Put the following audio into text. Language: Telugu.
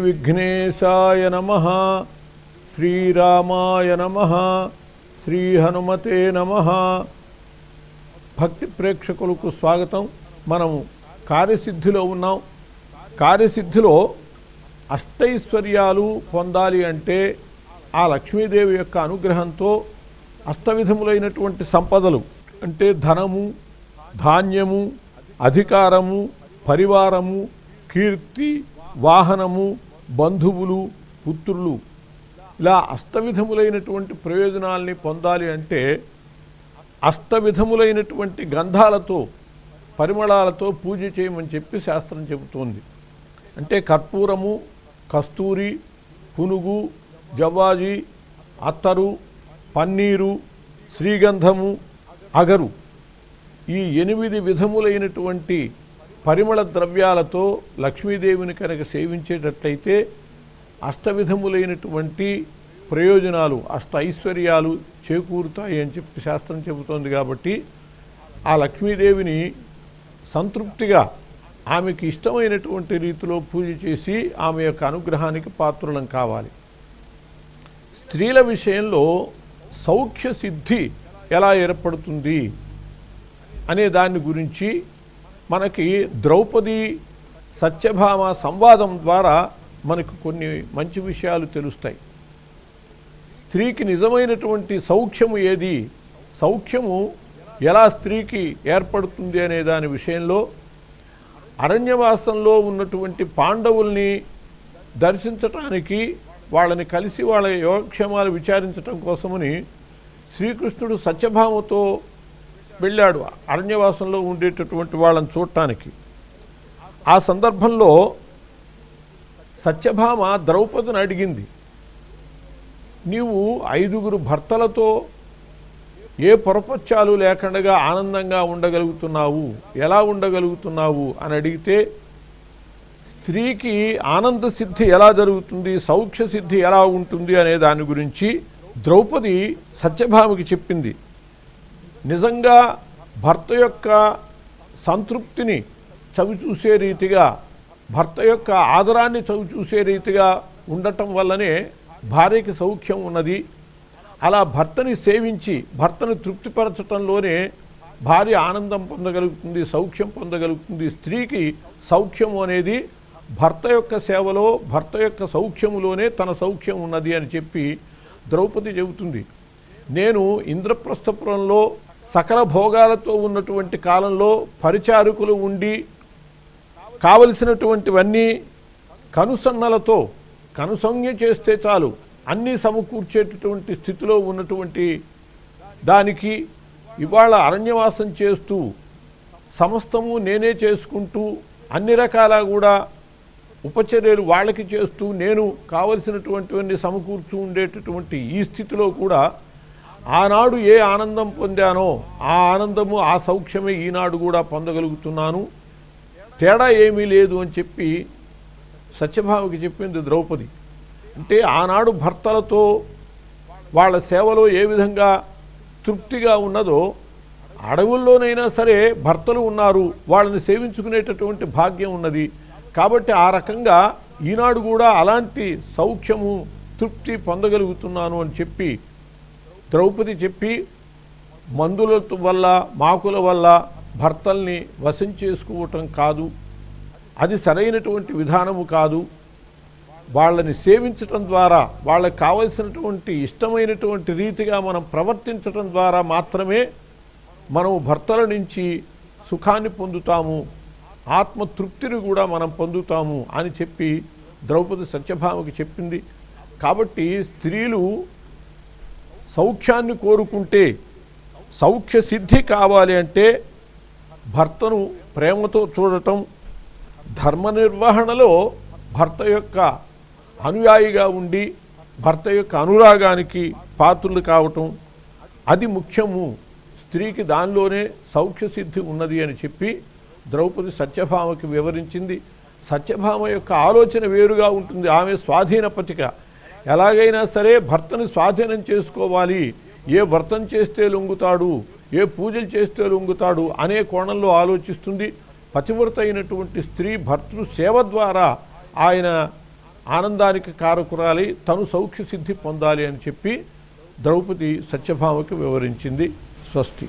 విఘ్నేశాయ నమః, శ్రీరామాయ నమః, శ్రీ హనుమతే నమః. భక్తి ప్రేక్షకులకు స్వాగతం. మనము కార్యసిద్ధిలో ఉన్నాం. కార్యసిద్ధిలో అష్టైశ్వర్యాలు పొందాలి అంటే ఆ లక్ష్మీదేవి యొక్క అనుగ్రహంతో అష్టవిధములైనటువంటి సంపదలు అంటే ధనము, ధాన్యము, అధికారము, పరివారము, కీర్తి, వాహనము, బంధువులు, పుత్రులు, ఇలా అష్టవిధములైనటువంటి ప్రయోజనాల్ని పొందాలి అంటే అష్టవిధములైనటువంటి గంధాలతో, పరిమళాలతో పూజ చేయమని చెప్పి శాస్త్రం చెబుతోంది. అంటే కర్పూరము, కస్తూరి, పునుగు, జవ్వాజి, అత్తరు, పన్నీరు, శ్రీగంధము, అగరు, ఈ 8 విధములైనటువంటి పరిమళ ద్రవ్యాలతో లక్ష్మీదేవిని కనుక సేవించేటట్లయితే అష్టవిధములైనటువంటి ప్రయోజనాలు, ఐశ్వర్యాలు చేకూరుతాయి అని చెప్పి శాస్త్రం చెబుతోంది. కాబట్టి ఆ లక్ష్మీదేవిని సంతృప్తిగా ఆమెకి ఇష్టమైనటువంటి రీతిలో పూజ చేసి ఆమె యొక్క అనుగ్రహానికి పాత్రులం కావాలి. స్త్రీల విషయంలో సౌఖ్య సిద్ధి ఎలా ఏర్పడుతుంది అనే దాని గురించి మనకి ద్రౌపది సత్యభామ సంవాదం ద్వారా మనకు కొన్ని మంచి విషయాలు తెలుస్తాయి. స్త్రీకి నిజమైనటువంటి సౌఖ్యము ఏది, సౌఖ్యము ఎలా స్త్రీకి ఏర్పడుతుంది అనే దాని విషయంలో అరణ్యవాసంలో ఉన్నటువంటి పాండవుల్ని దర్శించటానికి, వాళ్ళని కలిసి వాళ్ళ యోగక్షేమాలు విచారించటం కోసమని శ్రీకృష్ణుడు సత్యభామతో వెళ్ళాడు అరణ్యవాసంలో ఉండేటటువంటి వాళ్ళని చూడటానికి. ఆ సందర్భంలో సత్యభామ ద్రౌపదిని అడిగింది, నీవు 5 భర్తలతో ఏ పొరపచ్చాలు లేకుండా ఆనందంగా ఉండగలుగుతున్నావు, ఎలా ఉండగలుగుతున్నావు అని అడిగితే, స్త్రీకి ఆనంద సిద్ధి ఎలా జరుగుతుంది, సౌఖ్య సిద్ధి ఎలా ఉంటుంది అనే దాని గురించి ద్రౌపది సత్యభామకి చెప్పింది. నిజంగా భర్త యొక్క సంతృప్తిని చవిచూసే రీతిగా, భర్త యొక్క ఆదరాన్ని చవిచూసే రీతిగా ఉండటం వల్లనే భార్యకి సౌఖ్యం ఉన్నది. అలా భర్తని సేవించి భర్తను తృప్తిపరచటంలోనే భార్య ఆనందం పొందగలుగుతుంది, సౌఖ్యం పొందగలుగుతుంది. స్త్రీకి సౌఖ్యము అనేది భర్త యొక్క సేవలో, భర్త యొక్క సౌఖ్యములోనే తన సౌఖ్యం ఉన్నది అని చెప్పి ద్రౌపది చెబుతుంది. నేను ఇంద్రప్రస్థపురంలో సకల భోగాలతో ఉన్నటువంటి కాలంలో పరిచారకులు ఉండి కావలసినటువంటివన్నీ కనుసన్నలతో కనుసంజ్ఞ చేస్తే చాలు అన్నీ సమకూర్చేటటువంటి స్థితిలో ఉన్నటువంటి దానికి ఇవాళ అరణ్యవాసం చేస్తూ సమస్తము నేనే చేసుకుంటూ అన్ని రకాల కూడా ఉపచర్యలు వాళ్ళకి చేస్తూ నేను కావలసినటువంటివన్నీ సమకూర్చు ఉండేటటువంటి ఈ స్థితిలో కూడా ఆనాడు ఏ ఆనందం పొందానో ఆ ఆనందము, ఆ సౌఖ్యమే ఈనాడు కూడా పొందగలుగుతున్నాను, తేడా ఏమీ లేదు అని చెప్పి సత్యభామకి చెప్పింది ద్రౌపది. అంటే ఆనాడు భర్తలతో వాళ్ళ సేవలో ఏ విధంగా తృప్తిగా ఉన్నదో, అడవుల్లోనైనా సరే భర్తలు ఉన్నారు, వాళ్ళని సేవించుకునేటటువంటి భాగ్యం ఉన్నది. కాబట్టి ఆ రకంగా ఈనాడు కూడా అలాంటి సౌఖ్యము, తృప్తి పొందగలుగుతున్నాను అని చెప్పి ద్రౌపది చెప్పి, మందుల వల్ల, మాకుల వల్ల భర్తల్ని వశం చేసుకోవటం కాదు, అది సరైనటువంటి విధానము కాదు. వాళ్ళని సేవించటం ద్వారా, వాళ్ళకి కావలసినటువంటి ఇష్టమైనటువంటి రీతిగా మనం ప్రవర్తించటం ద్వారా మాత్రమే మనం భర్తల నుంచి సుఖాన్ని పొందుతాము, ఆత్మతృప్తిని కూడా మనం పొందుతాము అని చెప్పి ద్రౌపది సత్యభామకి చెప్పింది. కాబట్టి స్త్రీలు సౌఖ్యాన్ని కోరుకుంటే, సౌఖ్య సిద్ధి కావాలి అంటే భర్తను ప్రేమతో చూడటం, ధర్మ నిర్వహణలో భర్త యొక్క అనుయాయిగా ఉండి భర్త యొక్క అనురాగానికి పాత్రులు కావటం, అది ముఖ్యము. స్త్రీకి దానిలోనే సౌఖ్య సిద్ధి ఉన్నది అని చెప్పి ద్రౌపది సత్యభామకి వివరించింది. సత్యభామ యొక్క ఆలోచన వేరుగా ఉంటుంది. ఆమె స్వాధీనపతిక, ఎలాగైనా సరే భర్తని స్వాధీనం చేసుకోవాలి, ఏ వ్రతం చేస్తే లొంగుతాడు, ఏ పూజలు చేస్తే లొంగుతాడు అనే కోణంలో ఆలోచిస్తుంది. పతివ్రత అయినటువంటి స్త్రీ భర్తృ సేవ ద్వారా ఆయన ఆనందానికి కారకురాలి, తను సౌఖ్య సిద్ధి పొందాలి అని చెప్పి ద్రౌపది సత్యభామకి వివరించింది. స్వస్తి.